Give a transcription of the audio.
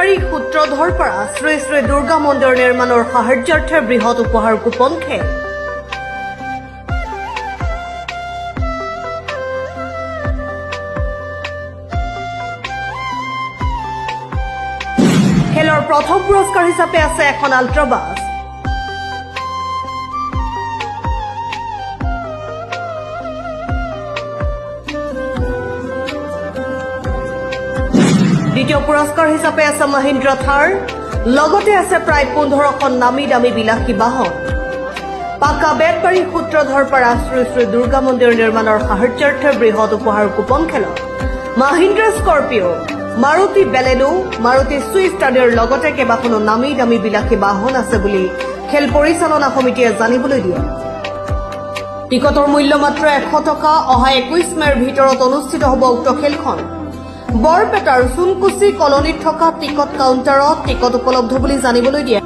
বেপাৰী সূত্ৰধৰ পৰা শ্ৰী শ্ৰী দুৰ্গা মন্দিৰ নিৰ্মাণৰ সাহায্যাৰ্থে বৃহৎ উপহাৰ কুপন খেল। খেলৰ প্ৰথম পুৰস্কাৰ হিচাপে আছে এখন আল্ট্ৰাবাছ। দ্বিতীয় পুৰস্কাৰ হিচাপে আছে মহিন্দ্ৰা থাৰ, লগতে আছে প্ৰায় 15খন নামী দামী বিলাসী বাহন। পাকা বেপাৰী সূত্ৰধৰ পৰা শ্ৰী শ্ৰী দুৰ্গা মন্দিৰ নিৰ্মাণৰ সাহায্যাৰ্থে বৃহৎ উপহাৰ কুপন খেলত Mahindra Scorpio, Maruti Baleno, Maruti Swift আদিৰ লগতে কেইবাখনো নামী দামী বিলাসী বাহন আছে বুলি খেল পৰিচালনা সমিতিয়ে জানিবলৈ দিয়ে। টিকটৰ মূল্য মাত্ৰ 100 টকা। অহা 21 মেৰ ভিতৰত অনুষ্ঠিত হ'ব উক্ত খেলখন। বৰপেটাৰ সোণকুচি কলনীত থকা টিকট কাউণ্টাৰত টিকট উপলব্ধ বুলি জানিবলৈ দিয়ে।